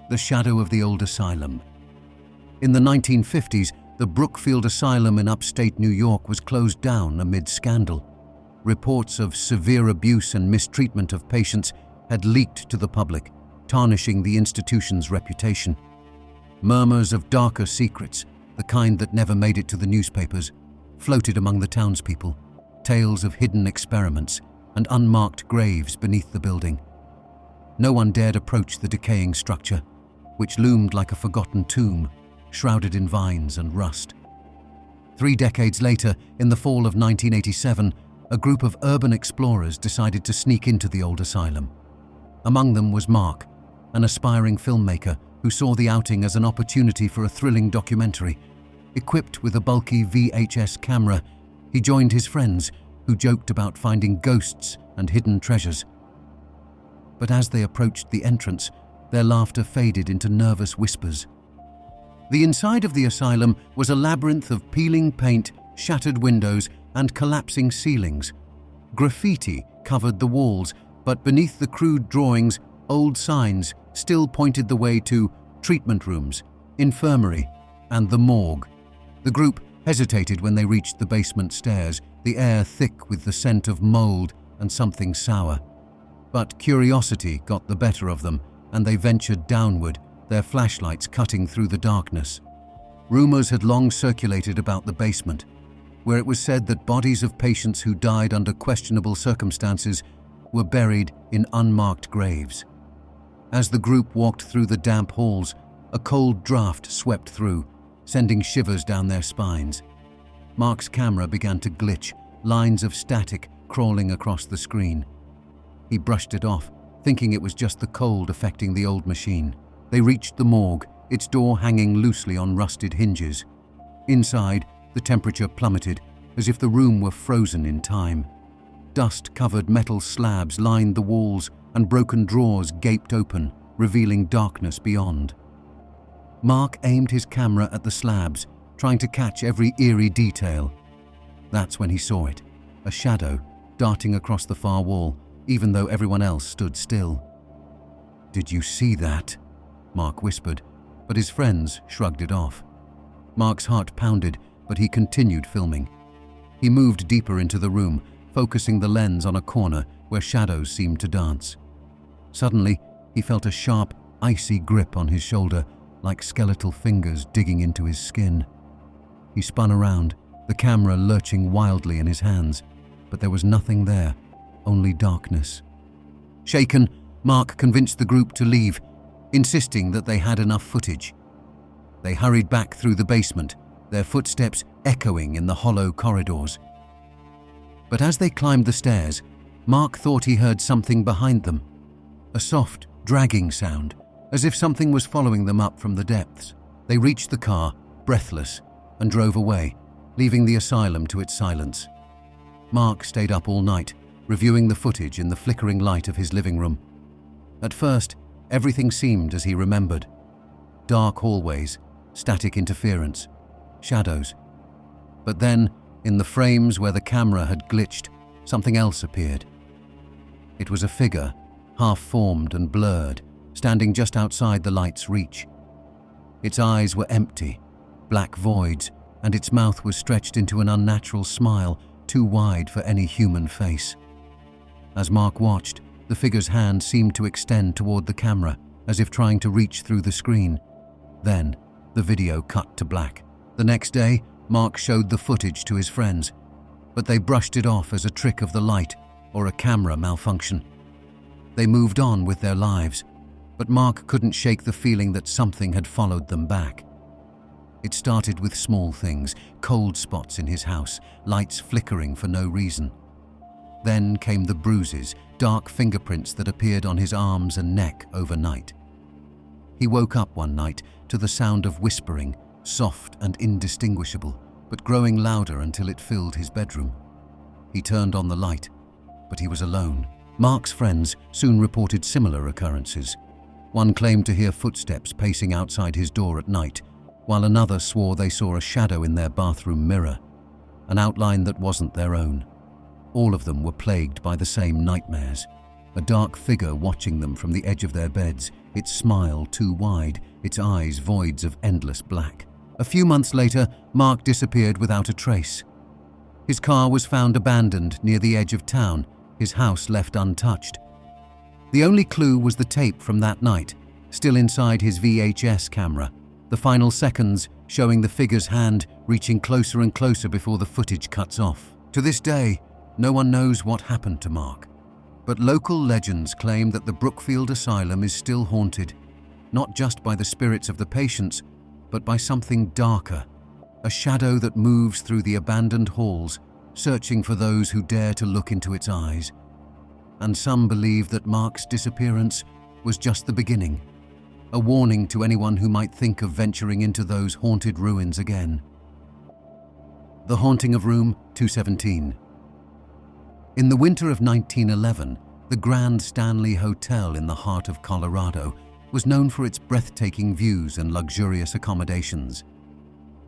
The shadow of the old asylum. In the 1950s, the Brookfield Asylum in upstate New York was closed down amid scandal. Reports of severe abuse and mistreatment of patients had leaked to the public, tarnishing the institution's reputation. Murmurs of darker secrets, the kind that never made it to the newspapers, floated among the townspeople, tales of hidden experiments and unmarked graves beneath the building. No one dared approach the decaying structure, which loomed like a forgotten tomb, shrouded in vines and rust. 3 decades later, in the fall of 1987, a group of urban explorers decided to sneak into the old asylum. Among them was Mark, an aspiring filmmaker who saw the outing as an opportunity for a thrilling documentary. Equipped with a bulky VHS camera, he joined his friends, who joked about finding ghosts and hidden treasures. But as they approached the entrance, their laughter faded into nervous whispers. The inside of the asylum was a labyrinth of peeling paint, shattered windows, and collapsing ceilings. Graffiti covered the walls, but beneath the crude drawings, old signs still pointed the way to treatment rooms, infirmary, and the morgue. The group hesitated when they reached the basement stairs, the air thick with the scent of mold and something sour. But curiosity got the better of them, and they ventured downward, their flashlights cutting through the darkness. Rumors had long circulated about the basement, where it was said that bodies of patients who died under questionable circumstances were buried in unmarked graves. As the group walked through the damp halls, a cold draft swept through, sending shivers down their spines. Mark's camera began to glitch, lines of static crawling across the screen. He brushed it off, thinking it was just the cold affecting the old machine. They reached the morgue, its door hanging loosely on rusted hinges. Inside, the temperature plummeted, as if the room were frozen in time. Dust-covered metal slabs lined the walls, and broken drawers gaped open, revealing darkness beyond. Mark aimed his camera at the slabs, trying to catch every eerie detail. That's when he saw it, a shadow darting across the far wall, even though everyone else stood still. "Did you see that?" Mark whispered, but his friends shrugged it off. Mark's heart pounded, but he continued filming. He moved deeper into the room, focusing the lens on a corner where shadows seemed to dance. Suddenly, he felt a sharp, icy grip on his shoulder, like skeletal fingers digging into his skin. He spun around, the camera lurching wildly in his hands, but there was nothing there, only darkness. Shaken, Mark convinced the group to leave, insisting that they had enough footage. They hurried back through the basement, their footsteps echoing in the hollow corridors. But as they climbed the stairs, Mark thought he heard something behind them, a soft, dragging sound, as if something was following them up from the depths. They reached the car, breathless, and drove away, leaving the asylum to its silence. Mark stayed up all night, reviewing the footage in the flickering light of his living room. At first, everything seemed as he remembered. Dark hallways, static interference, shadows. But then, in the frames where the camera had glitched, something else appeared. It was a figure, half-formed and blurred, standing just outside the light's reach. Its eyes were empty, black voids, and its mouth was stretched into an unnatural smile too wide for any human face. As Mark watched, the figure's hand seemed to extend toward the camera, as if trying to reach through the screen. Then, the video cut to black. The next day, Mark showed the footage to his friends, but they brushed it off as a trick of the light or a camera malfunction. They moved on with their lives, but Mark couldn't shake the feeling that something had followed them back. It started with small things, cold spots in his house, lights flickering for no reason. Then came the bruises, dark fingerprints that appeared on his arms and neck overnight. He woke up one night to the sound of whispering, soft and indistinguishable, but growing louder until it filled his bedroom. He turned on the light, but he was alone. Mark's friends soon reported similar occurrences. One claimed to hear footsteps pacing outside his door at night, while another swore they saw a shadow in their bathroom mirror, an outline that wasn't their own. All of them were plagued by the same nightmares, a dark figure watching them from the edge of their beds, its smile too wide, its eyes voids of endless black. A few months later, Mark disappeared without a trace. His car was found abandoned near the edge of town, his house left untouched. The only clue was the tape from that night, still inside his VHS camera, the final seconds showing the figure's hand reaching closer and closer before the footage cuts off. To this day, no one knows what happened to Mark. But local legends claim that the Brookfield Asylum is still haunted, not just by the spirits of the patients, but by something darker, a shadow that moves through the abandoned halls, searching for those who dare to look into its eyes. And some believe that Mark's disappearance was just the beginning, a warning to anyone who might think of venturing into those haunted ruins again. The Haunting of Room 217. In the winter of 1911, the Grand Stanley Hotel in the heart of Colorado was known for its breathtaking views and luxurious accommodations.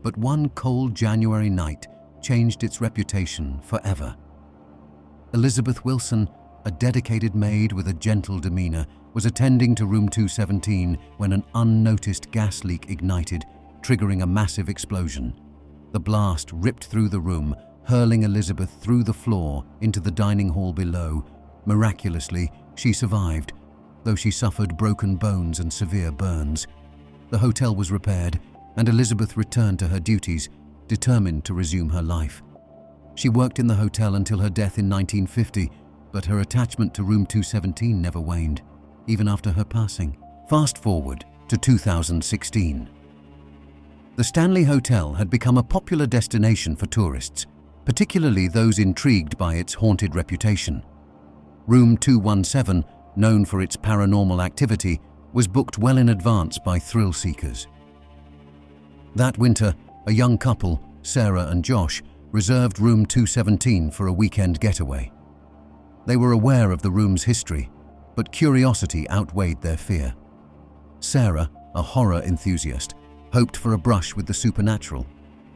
But one cold January night changed its reputation forever. Elizabeth Wilson, a dedicated maid with a gentle demeanor, was attending to room 217 when an unnoticed gas leak ignited, triggering a massive explosion. The blast ripped through the room, hurling Elizabeth through the floor into the dining hall below. Miraculously, she survived, though she suffered broken bones and severe burns. The hotel was repaired, and Elizabeth returned to her duties, determined to resume her life. She worked in the hotel until her death in 1950, but her attachment to room 217 never waned, even after her passing. Fast forward to 2016. The Stanley Hotel had become a popular destination for tourists, particularly those intrigued by its haunted reputation. Room 217, known for its paranormal activity, was booked well in advance by thrill seekers. That winter, a young couple, Sarah and Josh, reserved room 217 for a weekend getaway. They were aware of the room's history, but curiosity outweighed their fear. Sarah, a horror enthusiast, hoped for a brush with the supernatural,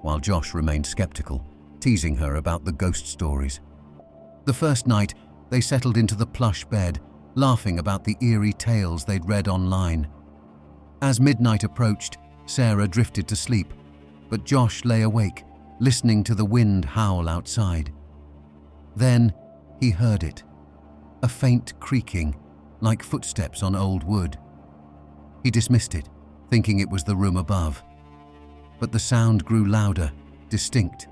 while Josh remained skeptical, teasing her about the ghost stories. The first night, they settled into the plush bed, laughing about the eerie tales they'd read online. As midnight approached, Sarah drifted to sleep, but Josh lay awake, listening to the wind howl outside. Then he heard it, a faint creaking, like footsteps on old wood. He dismissed it, thinking it was the room above. But the sound grew louder, distinct,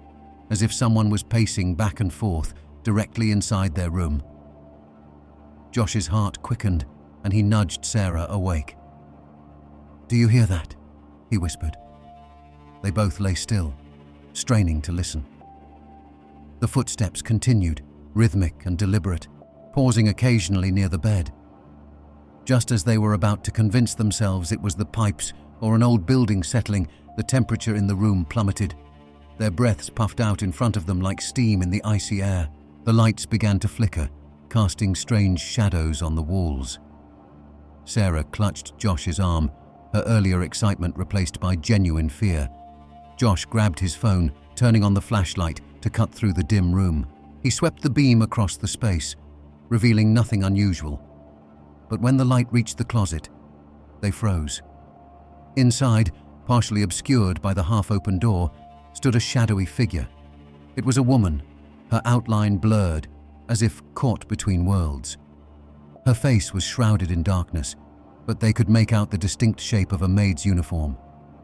as if someone was pacing back and forth directly inside their room. Josh's heart quickened, and he nudged Sarah awake. "Do you hear that?" he whispered. They both lay still, straining to listen. The footsteps continued, rhythmic and deliberate, pausing occasionally near the bed. Just as they were about to convince themselves it was the pipes or an old building settling, the temperature in the room plummeted. Their breaths puffed out in front of them like steam in the icy air. The lights began to flicker, casting strange shadows on the walls. Sarah clutched Josh's arm, her earlier excitement replaced by genuine fear. Josh grabbed his phone, turning on the flashlight to cut through the dim room. He swept the beam across the space, revealing nothing unusual. But when the light reached the closet, they froze. Inside, partially obscured by the half-open door, stood a shadowy figure. It was a woman, her outline blurred, as if caught between worlds. Her face was shrouded in darkness, but they could make out the distinct shape of a maid's uniform,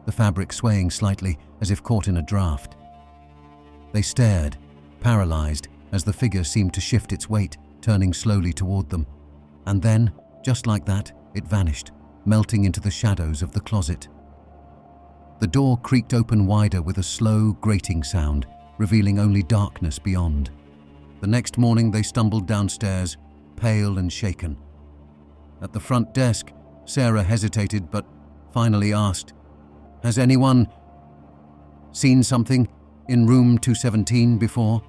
the fabric swaying slightly as if caught in a draft. They stared, paralyzed, as the figure seemed to shift its weight, turning slowly toward them. And then, just like that, it vanished, melting into the shadows of the closet. The door creaked open wider with a slow, grating sound, revealing only darkness beyond. The next morning they stumbled downstairs, pale and shaken. At the front desk, Sarah hesitated but finally asked, "Has anyone seen something in room 217 before?"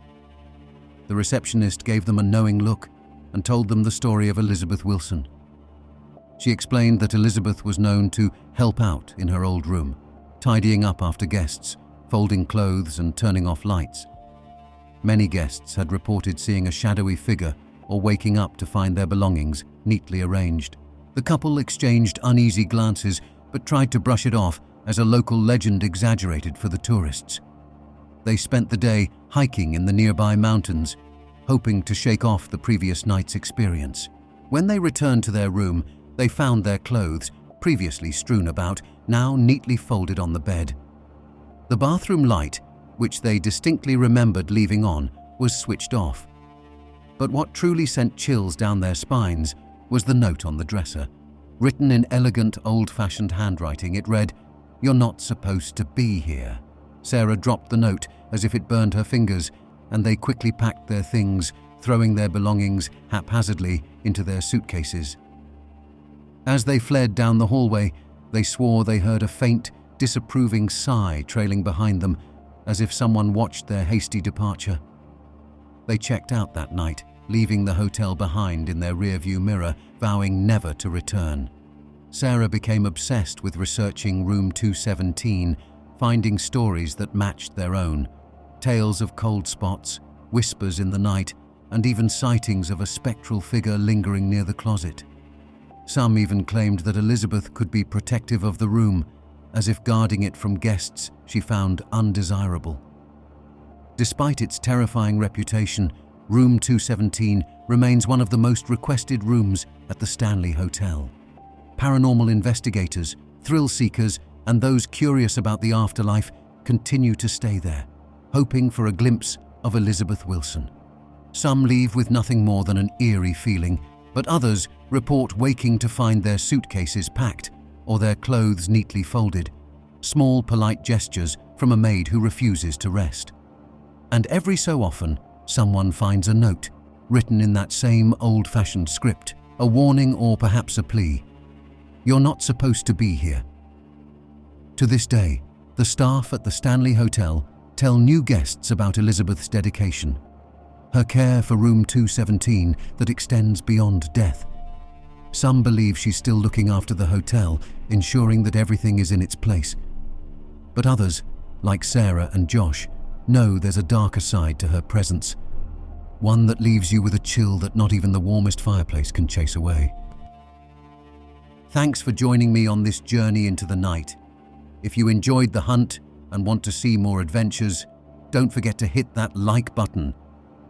The receptionist gave them a knowing look and told them the story of Elizabeth Wilson. She explained that Elizabeth was known to help out in her old room, tidying up after guests, folding clothes and turning off lights. Many guests had reported seeing a shadowy figure or waking up to find their belongings neatly arranged. The couple exchanged uneasy glances but tried to brush it off as a local legend exaggerated for the tourists. They spent the day hiking in the nearby mountains, hoping to shake off the previous night's experience. When they returned to their room, they found their clothes, previously strewn about, now neatly folded on the bed. The bathroom light, which they distinctly remembered leaving on, was switched off. But what truly sent chills down their spines was the note on the dresser. Written in elegant, old-fashioned handwriting, it read, "You're not supposed to be here." Sarah dropped the note as if it burned her fingers, and they quickly packed their things, throwing their belongings haphazardly into their suitcases. As they fled down the hallway, they swore they heard a faint, disapproving sigh trailing behind them, as if someone watched their hasty departure. They checked out that night, leaving the hotel behind in their rearview mirror, vowing never to return. Sarah became obsessed with researching Room 217, finding stories that matched their own, tales of cold spots, whispers in the night, and even sightings of a spectral figure lingering near the closet. Some even claimed that Elizabeth could be protective of the room, as if guarding it from guests she found undesirable. Despite its terrifying reputation, Room 217 remains one of the most requested rooms at the Stanley Hotel. Paranormal investigators, thrill seekers, and those curious about the afterlife continue to stay there, hoping for a glimpse of Elizabeth Wilson. Some leave with nothing more than an eerie feeling, but others report waking to find their suitcases packed or their clothes neatly folded, small polite gestures from a maid who refuses to rest. And every so often, someone finds a note, written in that same old-fashioned script, a warning or perhaps a plea. "You're not supposed to be here." To this day, the staff at the Stanley Hotel tell new guests about Elizabeth's dedication, her care for Room 217 that extends beyond death. Some believe she's still looking after the hotel, ensuring that everything is in its place. But others, like Sarah and Josh, know there's a darker side to her presence, one that leaves you with a chill that not even the warmest fireplace can chase away. Thanks for joining me on this journey into the night. If you enjoyed the hunt and want to see more adventures, don't forget to hit that like button.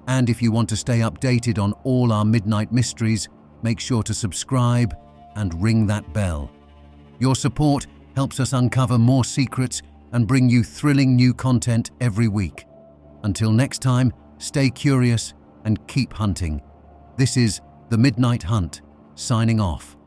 And if you want to stay updated on all our midnight mysteries, make sure to subscribe and ring that bell. Your support helps us uncover more secrets and bring you thrilling new content every week. Until next time, stay curious and keep hunting. This is The Midnight Hunt, signing off.